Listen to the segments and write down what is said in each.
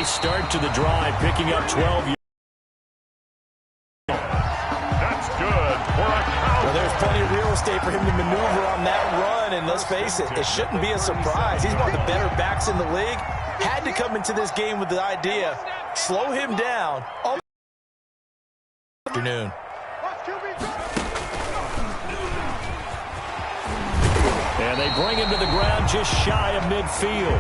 Start to the drive, picking up 12 yards. That's good for a count. Well, there's plenty of real estate for him to maneuver on that run, and let's face it, it shouldn't be a surprise. He's one of the better backs in the league. Had to come into this game with the idea, slow him down. All afternoon. And they bring him to the ground just shy of midfield.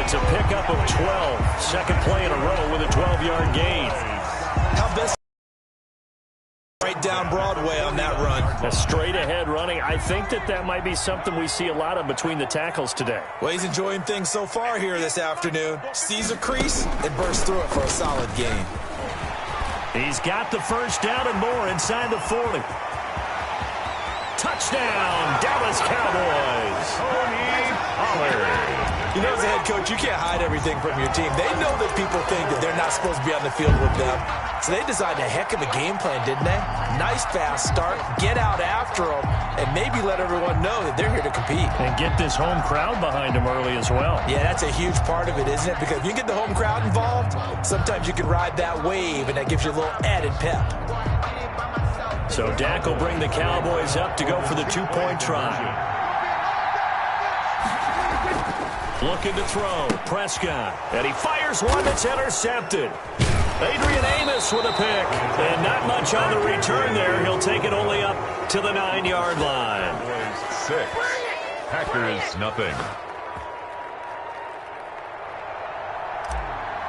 It's a pickup of 12. Second play in a row with a 12-yard gain. How best right down Broadway on that run. A straight-ahead running. I think that might be something we see a lot of between the tackles today. Well, he's enjoying things so far here this afternoon. Sees a crease and bursts through it for a solid gain. He's got the first down and more inside the 40. Touchdown, Dallas Cowboys. Tony Pollard. You know, as a head coach, you can't hide everything from your team. They know that people think that they're not supposed to be on the field with them. So they designed a heck of a game plan, didn't they? Nice fast start, get out after them, and maybe let everyone know that they're here to compete. And get this home crowd behind them early as well. Yeah, that's a huge part of it, isn't it? Because if you get the home crowd involved, sometimes you can ride that wave, and that gives you a little added pep. So Dak will bring the Cowboys up to go for the two-point try. Looking to throw. Prescott. And he fires one that's intercepted. Adrian Amos with a pick. And not much on the return there. He'll take it only up to the 9-yard line. 6. Packers nothing.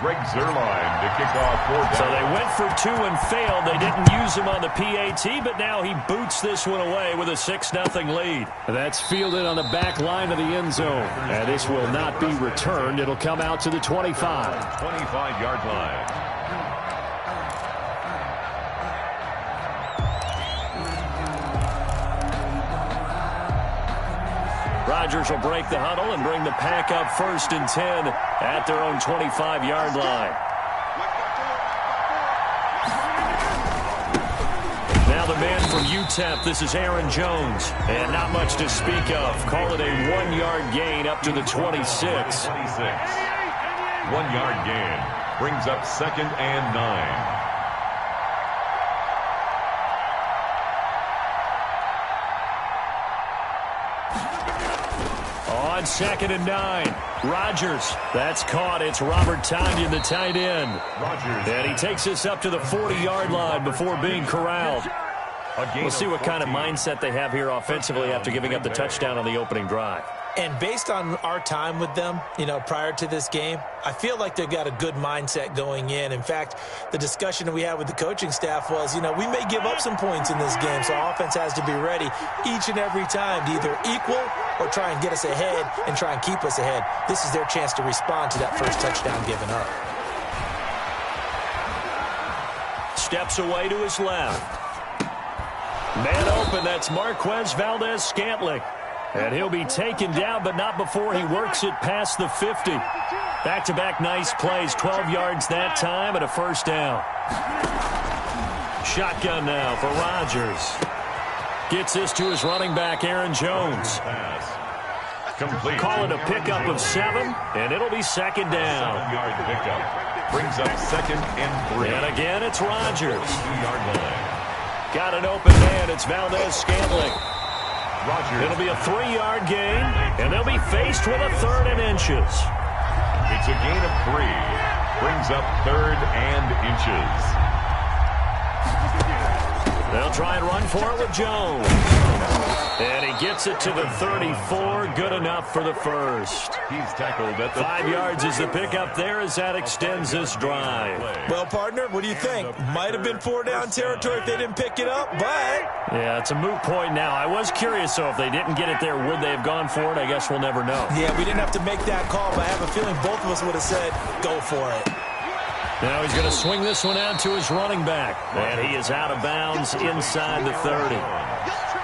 Greg Zuerlein to kick off 4 down. So they went for 2 and failed. They didn't use him on the PAT, but now he boots this one away with a 6-0 lead. That's fielded on the back line of the end zone. And this will not be returned. It'll come out to the 25. 25-yard line. Rodgers will break the huddle and bring the pack up 1st and 10 at their own 25-yard line. Now the man from UTEP, this is Aaron Jones. And not much to speak of. Call it a 1-yard gain up to the 26. 1-yard gain brings up 2nd and 9. On 2nd and 9, Rodgers. That's caught. It's Robert Tonyan, the tight end. Rodgers. And he takes us up to the 40-yard line before being corralled. We'll see what kind of mindset they have here offensively after giving up the touchdown on the opening drive. And based on our time with them, you know, prior to this game, I feel like they've got a good mindset going in. In fact, the discussion that we had with the coaching staff was, you know, we may give up some points in this game, so our offense has to be ready each and every time to either equal or try and get us ahead and try and keep us ahead. This is their chance to respond to that first touchdown given up. Steps away to his left. Man open, that's Marquez Valdez-Scantling. And he'll be taken down, but not before he works it past the 50. Back-to-back nice plays, 12 yards that time and a first down. Shotgun now for Rodgers. Gets this to his running back, Aaron Jones. Complete. Call it a pickup of 7, and it'll be 2nd down. 7-yard pickup brings up 2nd and 3. And again, it's Rodgers. 2-yard line. Got an open man. It's Valdez-Scantling. Rodgers. It'll be a 3-yard gain, and they'll be faced with a 3rd and inches. It's a gain of 3. Brings up 3rd and inches. They'll try and run for it with Jones. And he gets it to the 34. Good enough for the first. He's tackled at the 5 yards is the pickup there as that extends this drive. Well, partner, what do you think? Might have been 4-down territory if they didn't pick it up, but... Yeah, it's a moot point now. I was curious, though, if they didn't get it there, would they have gone for it? I guess we'll never know. Yeah, we didn't have to make that call, but I have a feeling both of us would have said, go for it. Now he's going to swing this one out to his running back. And he is out of bounds inside the 30.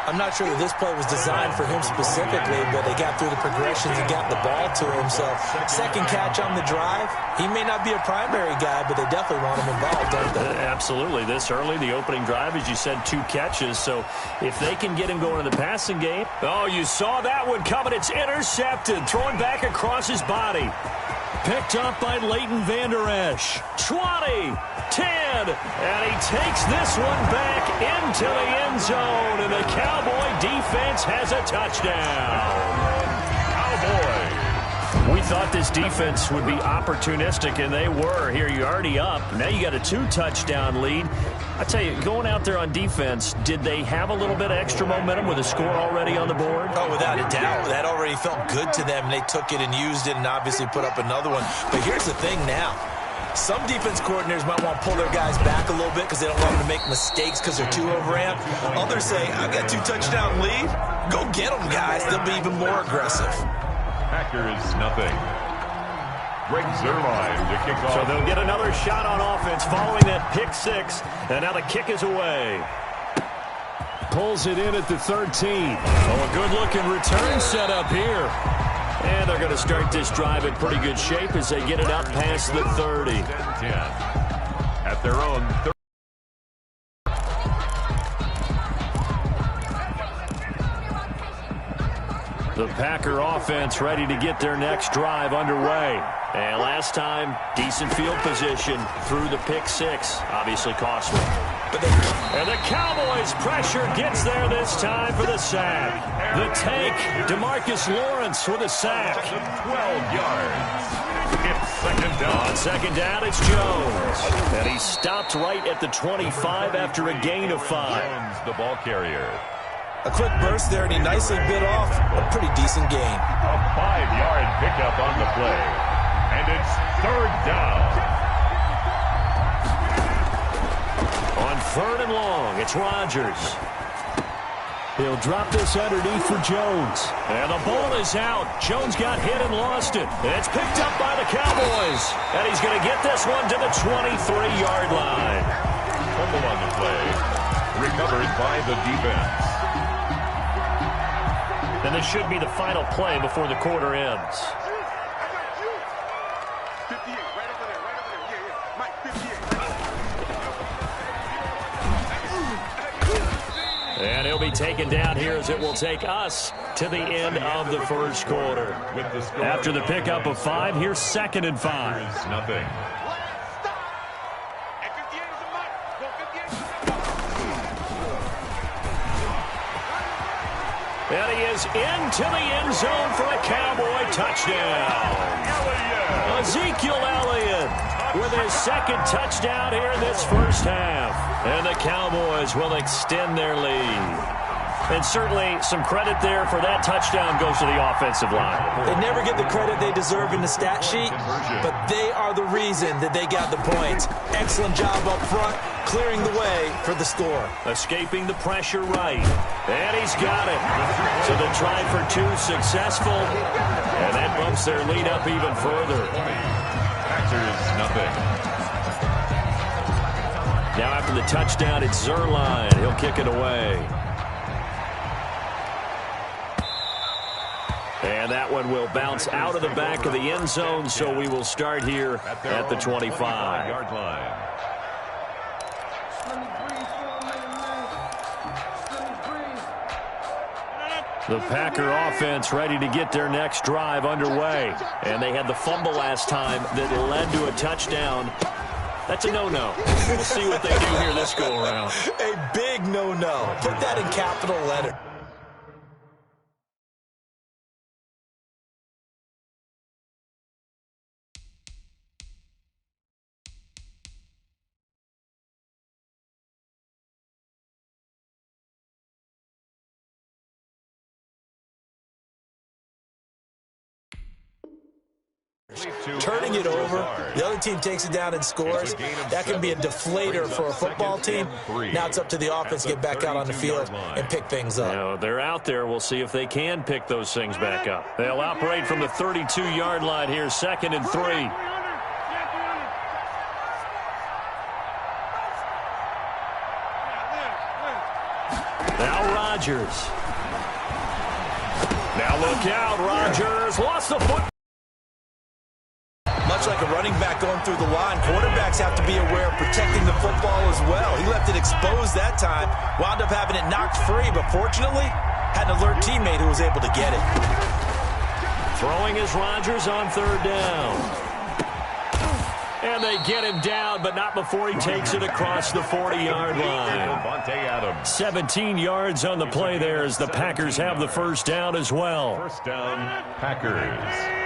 I'm not sure that this play was designed for him specifically, but they got through the progressions and got the ball to him. So second catch on the drive. He may not be a primary guy, but they definitely want him involved, don't they? Absolutely. This early, the opening drive, as you said, 2 catches. So if they can get him going in the passing game. Oh, you saw that one coming. It's intercepted. Throwing back across his body. Picked up by Leighton Vander Esch. 20, 10, and he takes this one back into the end zone, and the Cowboy defense has a touchdown. Cowboy. We thought this defense would be opportunistic, and they were. Here, you're already up. Now you got a 2-touchdown lead. I tell you, going out there on defense, did they have a little bit of extra momentum with a score already on the board? Oh, without a doubt. That already felt good to them. They took it and used it and obviously put up another one. But here's the thing now. Some defense coordinators might want to pull their guys back a little bit because they don't want them to make mistakes because they're too overamped. Others say, I've got 2-touchdown lead. Go get them, guys. They'll be even more aggressive. Packers, nothing. Greg Zuerlein to kick off. So they'll get another shot on offense following that pick 6. And now the kick is away. Pulls it in at the 13. Oh, a good-looking return set up here. And they're going to start this drive in pretty good shape as they get it up past the 30. 10. At their own 30. The Packer offense ready to get their next drive underway. And last time, decent field position through the pick 6. Obviously costly. And the Cowboys' pressure gets there this time for the sack. The tank, DeMarcus Lawrence with a sack. 12 yards. It's second down. On second down, it's Jones. And he stopped right at the 25 after a gain of 5. Jones, the ball carrier. A quick burst there, and he nicely bit off a pretty decent gain. A 5-yard pickup on the play. And it's third down. On 3rd and long, it's Rodgers. He'll drop this underneath for Jones. And the ball is out. Jones got hit and lost it. It's picked up by the Cowboys. And he's going to get this one to the 23-yard line. Fumble on the play. Recovered by the defense. And this should be the final play before the quarter ends. And he'll be taken down here as it will take us to the end of the first quarter. After the pickup of 5, here's 2nd and 5. Nothing. And he is into the end zone for a Cowboy touchdown. Ezekiel Elliott with his 2nd touchdown here in this first half. And the Cowboys will extend their lead. And certainly some credit there for that touchdown goes to the offensive line. They never get the credit they deserve in the stat sheet, but they are the reason that they got the points. Excellent job up front, clearing the way for the score. Escaping the pressure right. And he's got it. So the try for 2 successful. And that bumps their lead up even further. Packers, nothing. Now after the touchdown, it's Zuerlein. He'll kick it away. And that one will bounce out of the back of the end zone, so we will start here at the 25-yard line. The Packer offense ready to get their next drive underway. And they had the fumble last time that led to a touchdown. That's a no-no. We'll see what they do here this go-around. A big no-no. Put that in capital letters. yards. Turning it over, the other team takes it down and scores. That can be a deflator for a football team. Now it's up to the offense to get back out on the field and pick things up. You know, they're out there. We'll see if they can pick those things back up. They'll operate from the 32-yard line here, 2nd and 3. Now Rodgers. Now look out, Rodgers lost the foot. Much like a running back going through the line, quarterbacks have to be aware of protecting the football as well. He left it exposed that time, wound up having it knocked free, but fortunately, had an alert teammate who was able to get it. Throwing is Rodgers on 3rd down. And they get him down, but not before he takes it across the 40-yard line. 17 yards on the play there as the Packers have the 1st down as well. 1st down, Packers.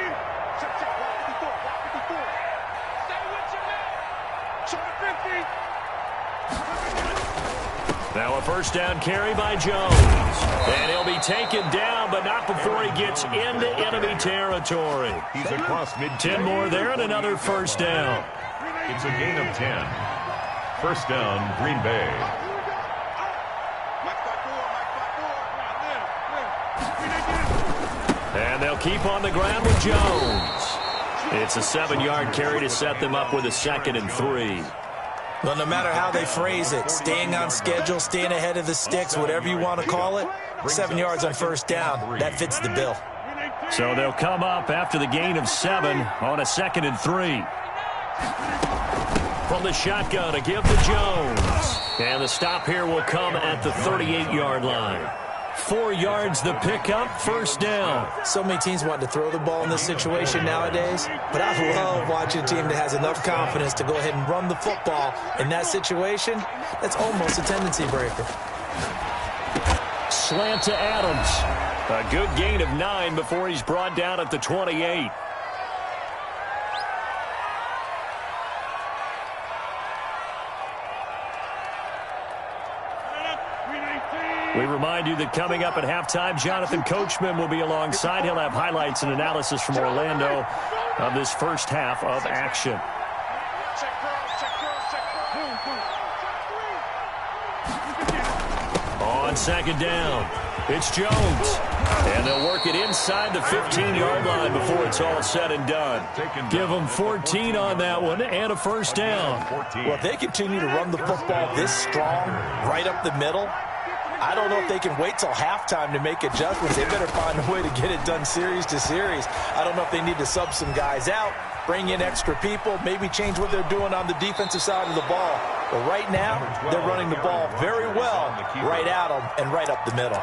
Now a 1st down carry by Jones. And he'll be taken down, but not before he gets into enemy territory. He's across mid. 10 more there and another 1st down. It's a gain of 10. 1st down, Green Bay. And they'll keep on the ground with Jones. It's a 7-yard carry to set them up with a 2nd and 3. Well, no matter how they phrase it, staying on schedule, staying ahead of the sticks, whatever you want to call it, 7 yards on 1st down, that fits the bill. So they'll come up after the gain of 7 on a 2nd and 3. From the shotgun, a give to Jones. And the stop here will come at the 38-yard line. 4 yards the pickup, 1st down. So many teams want to throw the ball in this situation nowadays, but I love watching a team that has enough confidence to go ahead and run the football in that situation. That's almost a tendency breaker. Slant to Adams. A good gain of 9 before he's brought down at the 28. We remind you that coming up at halftime, Jonathan Coachman will be alongside. He'll have highlights and analysis from Orlando of this 1st half of action. On 2nd down, it's Jones. And they'll work it inside the 15-yard line before it's all said and done. Give them 14 on that one and a 1st down. Well, if they continue to run the football this strong, right up the middle, I don't know if they can wait till halftime to make adjustments. They better find a way to get it done series to series. I don't know if they need to sub some guys out, bring in extra people, maybe change what they're doing on the defensive side of the ball. But right now, they're running the ball very well right at them and right up the middle.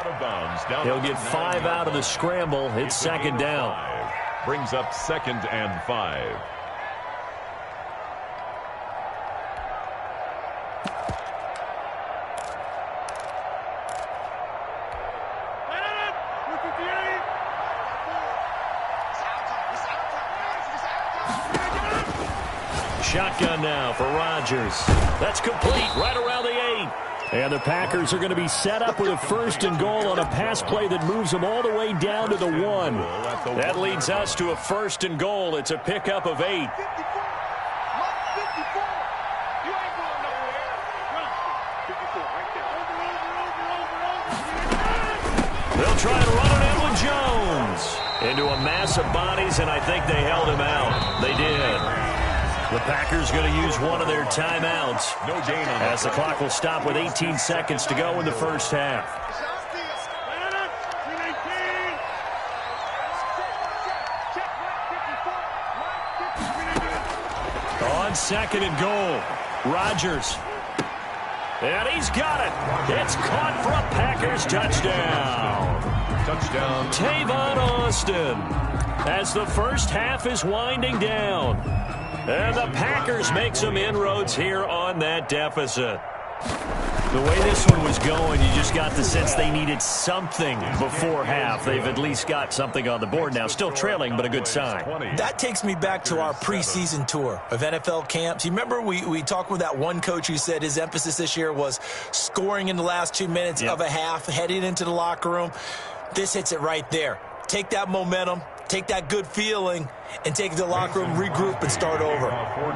He'll get 5 out of the scramble. It's 2nd down. Brings up 2nd and 5. Shotgun now for Rodgers. That's complete right around the 8. And the Packers are going to be set up with a 1st and goal on a pass play that moves them all the way down to the 1. That leads us to a 1st and goal. It's a pickup of 8. They'll try to run it in with Jones. Into a mass of bodies, and I think they held him out. They did. The Packers going to use one of their timeouts as the clock will stop with 18 seconds to go in the 1st half. On 2nd and goal, Rodgers. And he's got it. It's caught for a Packers touchdown. Touchdown. Tavon Austin as the 1st half is winding down. And the Packers make some inroads here on that deficit. The way this one was going, you just got the sense they needed something before half. They've at least got something on the board now. Still trailing, but a good sign. That takes me back to our preseason tour of NFL camps. You remember we talked with that one coach who said his emphasis this year was scoring in the last 2 minutes of a half, heading into the locker room. This hits it right there. Take that momentum, take that good feeling and take it to the locker room, regroup, and start over.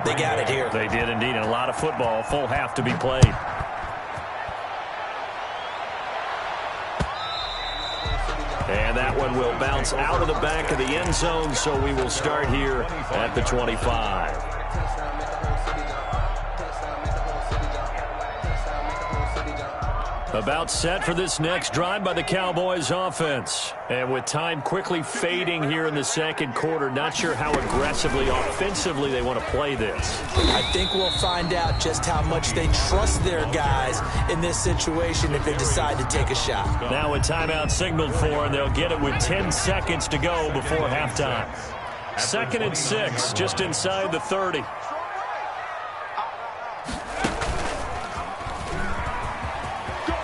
They got it here. They did indeed, and a lot of football, full half to be played. And that one will bounce out of the back of the end zone, so we will start here at the 25. About set for this next drive by the Cowboys offense. And with time quickly fading here in the second quarter, not sure how aggressively, offensively they want to play this. I think we'll find out just how much they trust their guys in this situation if they decide to take a shot. Now a timeout signaled for, and they'll get it with 10 seconds to go before halftime. 2nd and 6, just inside the 30.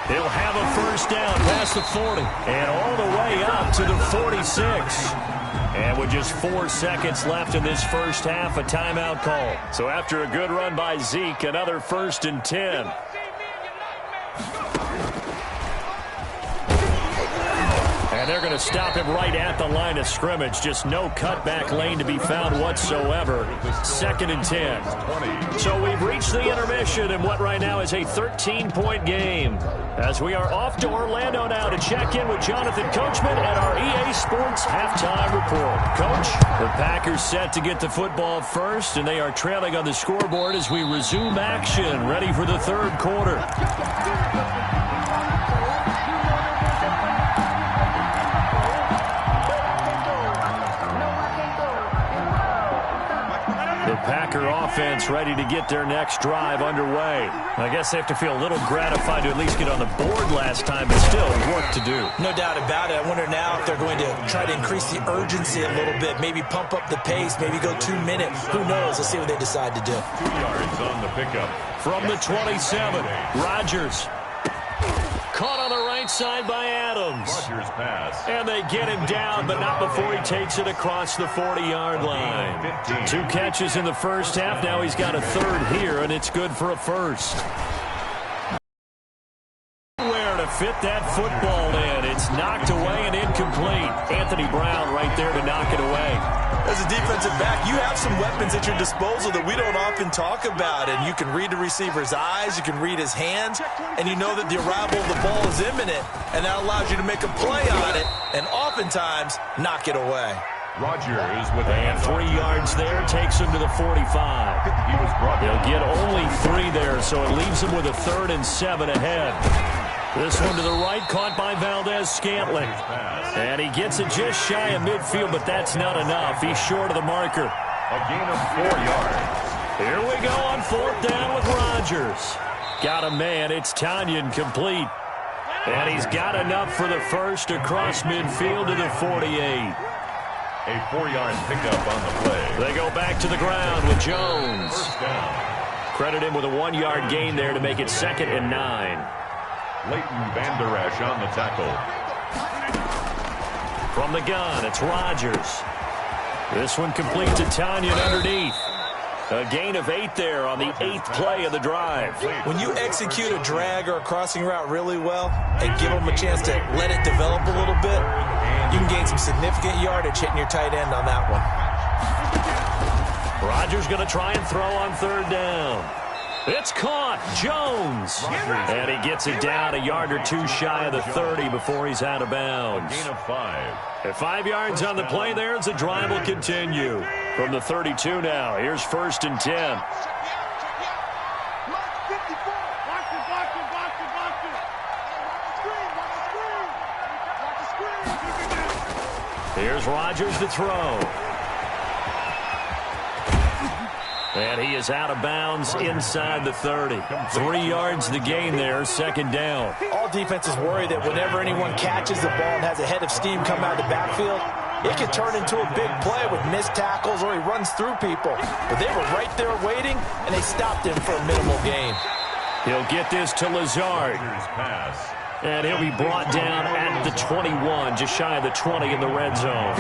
He'll have a first down past the 40 and all the way up to the 46. And with just 4 seconds left in this first half, a timeout call. So after a good run by Zeke, another 1st and 10. And they're going to stop him right at the line of scrimmage. Just no cutback lane to be found whatsoever. 2nd and 10. So we've reached the intermission in what right now is a 13-point game. As we are off to Orlando now to check in with Jonathan Coachman at our EA Sports Halftime Report. Coach, the Packers set to get the football first, and they are trailing on the scoreboard as we resume action, ready for the third quarter. The Packer offense ready to get their next drive underway. I guess they have to feel a little gratified to at least get on the board last time, but still work to do. No doubt about it. I wonder now if they're going to try to increase the urgency a little bit, maybe pump up the pace, maybe go 2 minutes. Who knows? Let's see what they decide to do. 2 yards on the pickup. From the 27, Rodgers. Caught on the right side by Adams. Rodgers pass. And they get him down, but not before he takes it across the 40-yard line. 2 catches in the first half. Now he's got a third here, and it's good for a first. Where to fit that football in. It's knocked away and incomplete. Anthony Brown right there to knock it away. As a defensive back, you have some weapons at your disposal that we don't often talk about. And you can read the receiver's eyes, you can read his hands, and you know that the arrival of the ball is imminent. And that allows you to make a play on it and oftentimes knock it away. Rodgers with and 3 yards there takes him to the 45. He'll get only 3 there, so it leaves him with a 3rd and 7 ahead. This one to the right, caught by Valdez-Scantling. And he gets it just shy of midfield, but that's not enough. He's short of the marker. a gain of 4 yards. Here we go on 4th down with Rodgers. Got a man. It's Tanyan complete. And he's got enough for the first across midfield to the 48. A 4-yard pickup on the play. They go back to the ground with Jones. First down. Credit him with a 1-yard gain there to make it 2nd and 9. Leighton Vander Esch on the tackle. From the gun, it's Rodgers. This one complete to Tanyan underneath. A gain of 8 there on the 8th play of the drive. When you execute a drag or a crossing route really well and give them a chance to let it develop a little bit, you can gain some significant yardage hitting your tight end on that one. Rodgers going to try and throw on 3rd down. It's caught. Jones. And he gets it down a yard or 2 shy of the 30 before he's out of bounds. Gain of 5. At 5 yards on the play there as the drive will continue. From the 32 now, here's 1st and 10. Here's Rodgers to throw. And he is out of bounds inside the 30. 3 yards the gain there, 2nd down. All defenses worry that whenever anyone catches the ball and has a head of steam come out of the backfield, it can turn into a big play with missed tackles or he runs through people. But they were right there waiting, and they stopped him for a minimal gain. He'll get this to Lazard. And he'll be brought down at the 21, just shy of the 20 in the red zone.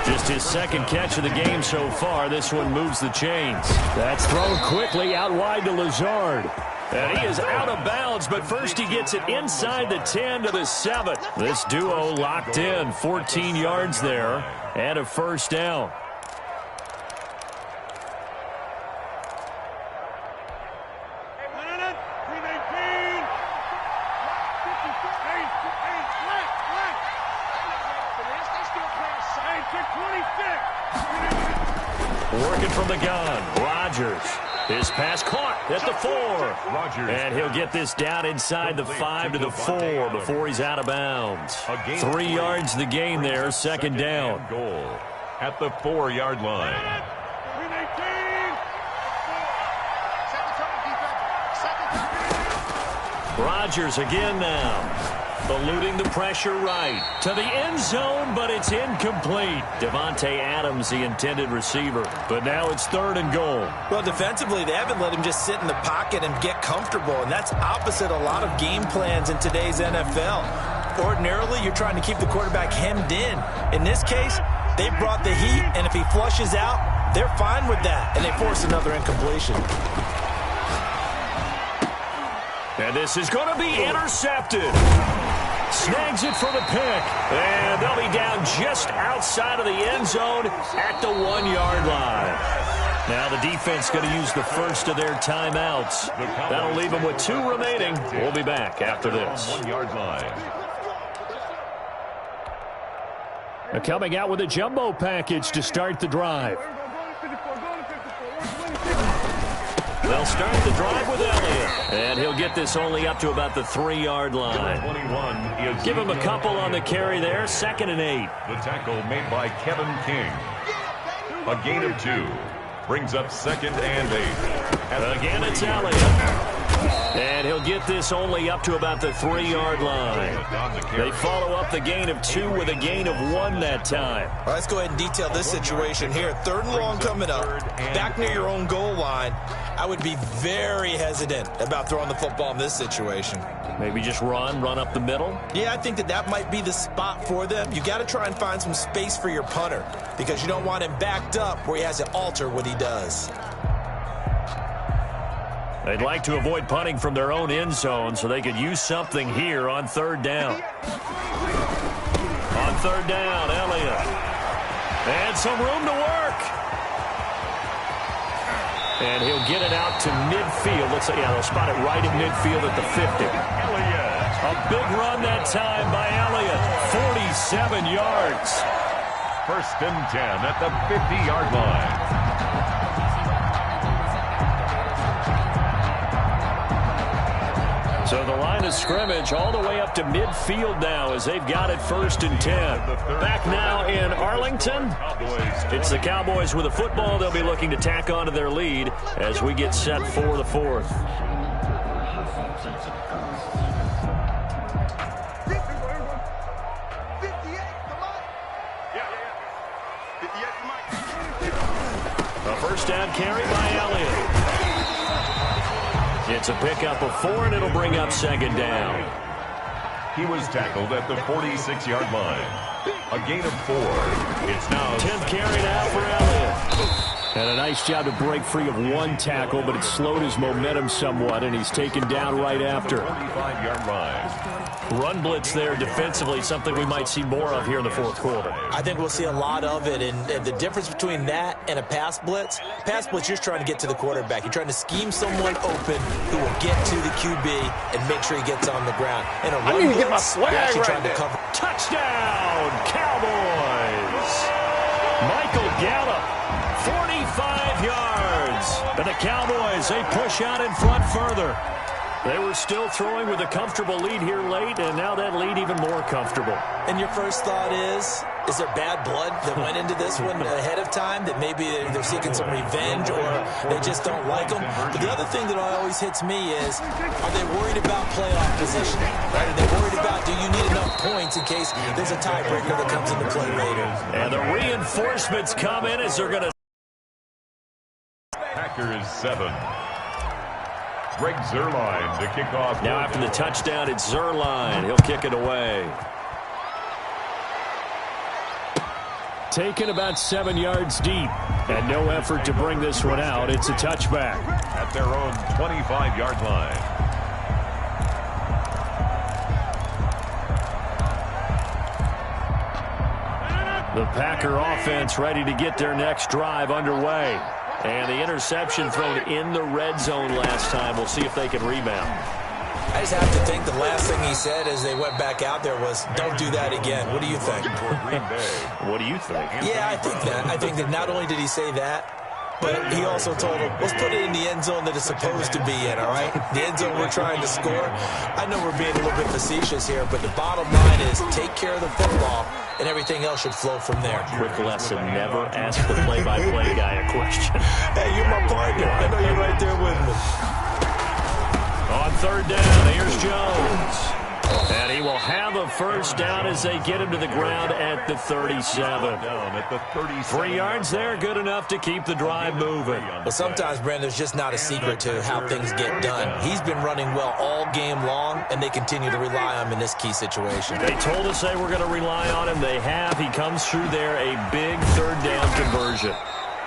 Just his 2nd catch of the game so far. This one moves the chains. That's thrown quickly out wide to Lazard. And he is out of bounds, but first he gets it inside the 10 to the 7. This duo locked in, 14 yards there. and a first down. Working from the gun, Rodgers. His pass caught at the 4. And he'll get this down inside the 5 to the 4 before he's out of bounds. 3 yards the gain there, second down. Goal at the 4-yard line. Rodgers again now. Eluding the pressure right to the end zone, but it's incomplete. Devontae Adams, the intended receiver. But now it's 3rd and goal. Well, defensively, they haven't let him just sit in the pocket and get comfortable, and that's opposite a lot of game plans in today's NFL. Ordinarily, you're trying to keep the quarterback hemmed in. In this case, they brought the heat, and if he flushes out, they're fine with that, and they force another incompletion. And this is going to be intercepted. Snags it for the pick. And they'll be down just outside of the end zone at the 1-yard line. Now the defense going to use the first of their timeouts. That'll leave them with 2 remaining. We'll be back after this. 1-yard line. They're coming out with a jumbo package to start the drive. They'll start the drive with Elliott. And he'll get this only up to about the 3-yard line. 21 Give him a couple on the carry there. 2nd and 8. The tackle made by Kevin King. A gain of 2. Brings up 2nd and 8. Again, it's Elliott. And he'll get this only up to about the 3-yard line. They follow up the gain of 2 with a gain of 1 that time. Well, let's go ahead and detail this situation here. 3rd and long coming up, back near your own goal line. I would be very hesitant about throwing the football in this situation. Maybe just run up the middle? Yeah, I think that might be the spot for them. You got to try and find some space for your punter because you don't want him backed up where he has to alter what he does. They'd like to avoid punting from their own end zone so they could use something here on 3rd down. On 3rd down, Elliott. And some room to work. And he'll get it out to midfield. Looks like, yeah, they'll spot it right at midfield at the 50. Elliott. A big run that time by Elliott. 47 yards. 1st and 10 at the 50-yard line. So the line of scrimmage all the way up to midfield now as they've got it 1st and 10. Back now in Arlington. It's the Cowboys with a football. They'll be looking to tack on to their lead as we get set for the 4th. A 1st down carry by Elliott. It's a pickup of 4, and it'll bring up 2nd down. He was tackled at the 46-yard line. A gain of 4. It's now 10th carry now for Elliott. And a nice job to break free of 1 tackle, but it slowed his momentum somewhat, and he's taken down right after. 25-yard line. Run blitz there defensively, something we might see more of here in the 4th quarter. I think we'll see a lot of it, and the difference between that and a pass blitz, you're just trying to get to the quarterback. You're trying to scheme someone open who will get to the QB and make sure he gets on the ground. And a run blitz, you're actually trying to cover. Touchdown, Cowboys! Michael Gallup, 45 yards. And the Cowboys, they push out in front further. They were still throwing with a comfortable lead here late, and now that lead even more comfortable. And your first thought is there bad blood that went into this one ahead of time, that maybe they're seeking some revenge or they just don't like them? But the other thing that always hits me is, are they worried about playoff positioning? Right? Are they worried about, do you need enough points in case there's a tiebreaker that comes into play later? And the reinforcements come in as they're going to... Packers 7. Greg Zuerlein to kick off. Now after the touchdown, it's Zuerlein. He'll kick it away. Taken about 7 yards deep. And no effort to bring this one out. It's a touchback. At their own 25-yard line. The Packer offense ready to get their next drive underway. And the interception thrown in the red zone last time. We'll see if they can rebound. I just have to think the last thing he said as they went back out there was, don't do that again. What do you think? What do you think? Yeah, I think that. I think that not only did he say that, but he also told him, let's put it in the end zone that it's supposed to be in, all right? The end zone we're trying to score. I know we're being a little bit facetious here, but the bottom line is take care of the football, and everything else should flow from there. Quick lesson, never ask the play-by-play guy a question. Hey, you're my partner. I know you're right there with me. On third down, here's Jones. And he will have a first down as they get him to the ground at the 37. 3 yards there, good enough to keep the drive moving. Well, sometimes, Brandon, there's just not a secret to how things get done. He's been running well all game long, and they continue to rely on him in this key situation. They told us they were going to rely on him. They have. He comes through there, a big third down conversion.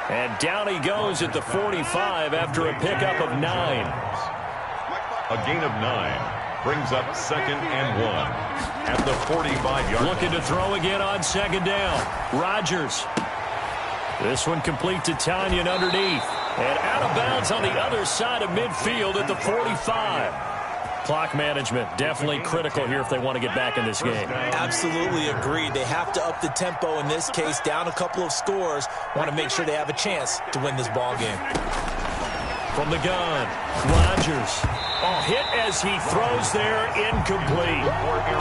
And down he goes at the 45 after a pickup of 9. A gain of 9. Brings up 2nd and 1 at the 45-yard line. Looking to throw again on 2nd down. Rodgers. This one complete to Tanyan underneath. And out of bounds on the other side of midfield at the 45. Clock management definitely critical here if they want to get back in this game. Absolutely agreed. They have to up the tempo in this case, down a couple of scores. Want to make sure they have a chance to win this ball game. From the gun, Rodgers. Hit as he throws there, incomplete.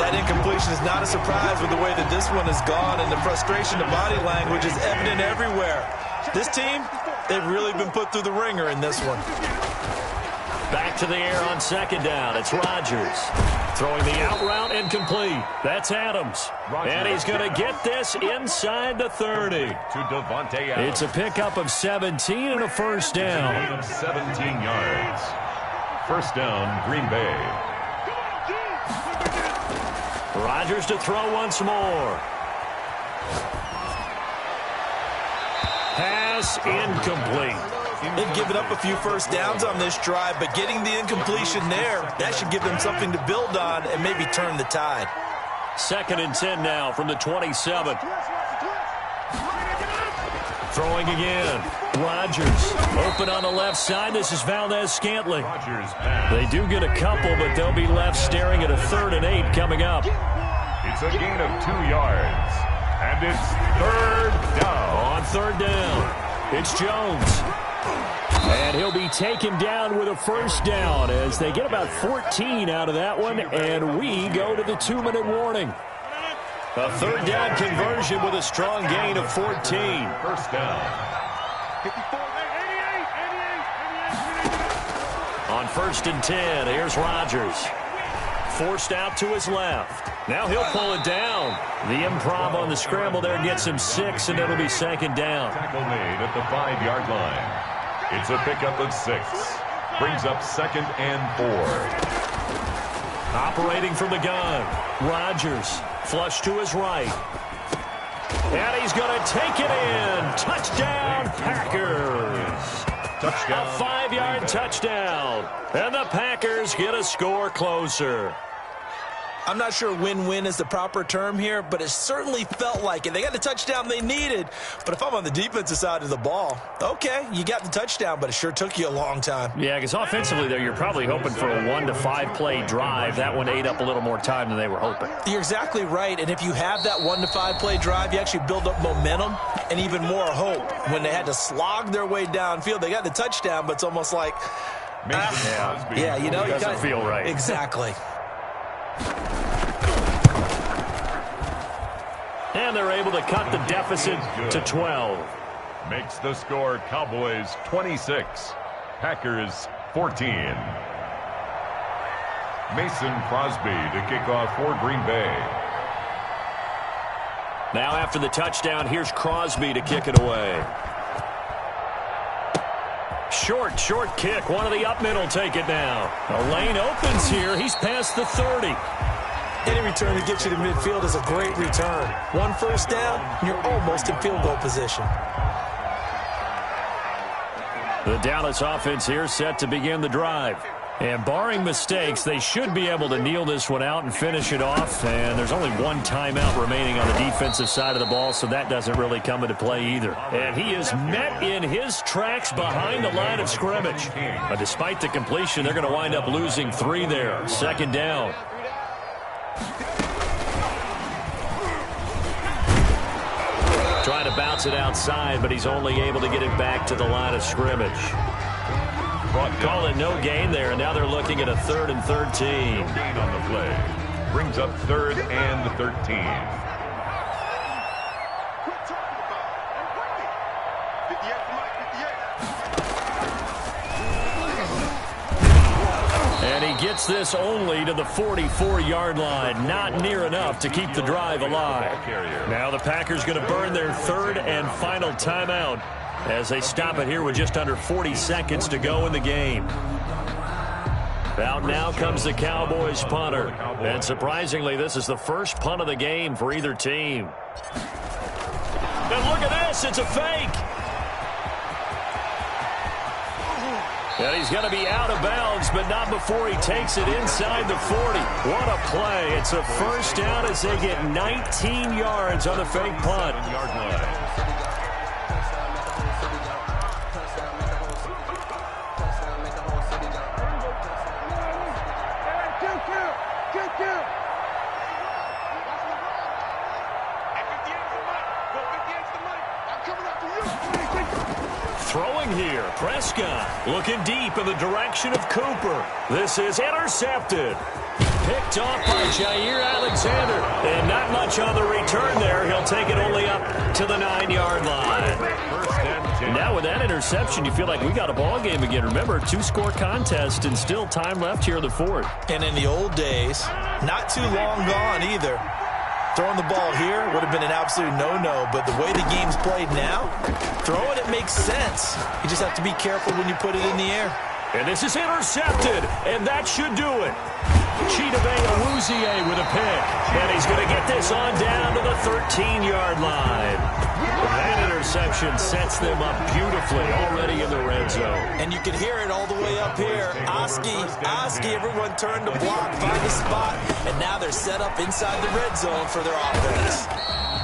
That incompletion is not a surprise with the way that this one has gone, and the frustration, the body language is evident everywhere. This team, they've really been put through the ringer in this one. Back to the air on 2nd down. It's Rodgers. Throwing the out route, incomplete. That's Adams. And he's going to get this inside the 30. To Devontae Adams. It's a pickup of 17 and a first down. 17 yards. First down, Green Bay. Rodgers to throw once more. Pass incomplete. They've given up a few first downs on this drive, but getting the incompletion there, that should give them something to build on and maybe turn the tide. 2nd and 10 now from the 27. Throwing again. Rodgers open on the left side. This is Valdez-Scantling. They do get a couple, but they'll be left staring at a 3rd and 8 coming up. It's a gain of 2 yards. And it's 3rd down. On 3rd down, it's Jones. And he'll be taken down with a first down as they get about 14 out of that one, and we go to the 2-minute warning. A 3rd down conversion with a strong gain of 14. First down. On 1st and 10, here's Rodgers. Forced out to his left. Now he'll pull it down. The improv on the scramble there gets him 6, and it'll be 2nd down. Tackle made at the 5-yard line. It's a pickup of 6. Brings up 2nd and 4. Operating from the gun. Rodgers. Flush to his right. And he's going to take it in. Touchdown, Packers. Touchdown. A 5-yard touchdown. And the Packers get a score closer. I'm not sure win-win is the proper term here, but it certainly felt like it. They got the touchdown they needed. But if I'm on the defensive side of the ball, okay, you got the touchdown, but it sure took you a long time. Yeah, because offensively there, you're probably hoping for a 1 to 5 play drive. That one ate up a little more time than they were hoping. You're exactly right. And if you have that 1 to 5 play drive, you actually build up momentum and even more hope. When they had to slog their way downfield, they got the touchdown, but it's almost like, yeah, you know, doesn't feel right. Exactly. And they're able to cut the deficit to 12. Makes the score Cowboys 26, Packers 14. Mason Crosby to kick off for Green Bay. Now after the touchdown, here's Crosby to kick it away. Short kick. One of the up middle take it now. A lane opens here. He's past the 30. Any return to get you to midfield is a great return. 1 first down, you're almost in field goal position. The Dallas offense here set to begin the drive. And barring mistakes, they should be able to kneel this one out and finish it off. And there's only one timeout remaining on the defensive side of the ball, so that doesn't really come into play either. And he is met in his tracks behind the line of scrimmage. But despite the completion, they're going to wind up losing 3 there. Second down. Trying to bounce it outside, but he's only able to get it back to the line of scrimmage. Call it no gain there, and now they're looking at a 3rd and 13. Gain on the play. Brings up 3rd and 13. And he gets this only to the 44-yard line. Not near enough to keep the drive alive. Now the Packers going to burn their 3rd and final timeout as they stop it here with just under 40 seconds to go in the game. Out now comes the Cowboys punter. And surprisingly, this is the first punt of the game for either team. And look at this. It's a fake. And he's going to be out of bounds, but not before he takes it inside the 40. What a play. It's a first down as they get 19 yards on the fake punt. Throwing here, Prescott looking deep in the direction of Cooper. This is intercepted. Picked off by Jair Alexander. And not much on the return there. He'll take it only up to the 9-yard line. Now with that interception, you feel like we got a ball game again. Remember, 2-score contest and still time left here in the 4th. And in the old days, not too long gone either. Throwing the ball here would have been an absolute no-no, but the way the game's played now, throwing it makes sense. You just have to be careful when you put it in the air. And this is intercepted, and that should do it. Chidobe Awuzie with a pick, and he's going to get this on down to the 13-yard line. That interception sets them up beautifully already in the red zone. And you can hear it all the way up here. Oski, everyone turned to block, find a spot, and now they're set up inside the red zone for their offense.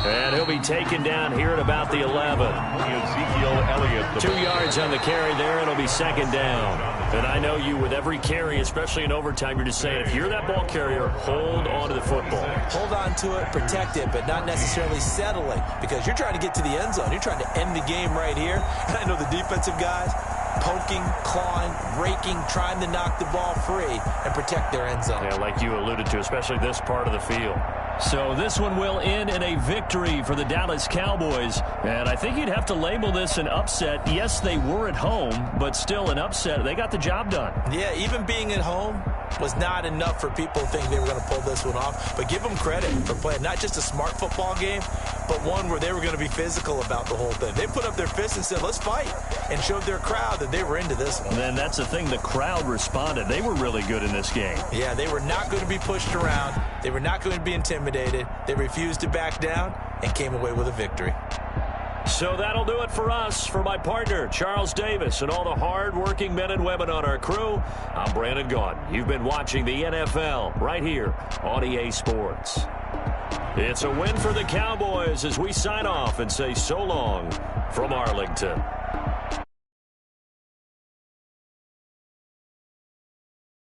And he'll be taken down here at about the 11. Ezekiel Elliott. 2 yards on the carry there, and it'll be second down. And I know you, with every carry, especially in overtime, you're just saying, if you're that ball carrier, hold on to the football. Hold on to it, protect it, but not necessarily settling, because you're trying to get to the end zone. You're trying to end the game right here. And I know the defensive guys poking, clawing, raking, trying to knock the ball free and protect their end zone. Yeah, like you alluded to, especially this part of the field. So this one will end in a victory for the Dallas Cowboys. And I think you'd have to label this an upset. Yes, they were at home, but still an upset. They got the job done. Yeah, even being at home was not enough for people to think they were going to pull this one off. But give them credit for playing not just a smart football game, but one where they were going to be physical about the whole thing. They put up their fists and said, let's fight, and showed their crowd that they were into this one. And then that's the thing, the crowd responded. They were really good in this game. Yeah, they were not going to be pushed around. They were not going to be intimidated. They refused to back down and came away with a victory. So that'll do it for us. For my partner, Charles Davis, and all the hard-working men and women on our crew, I'm Brandon Gaudin. You've been watching the NFL right here on EA Sports. It's a win for the Cowboys as we sign off and say so long from Arlington.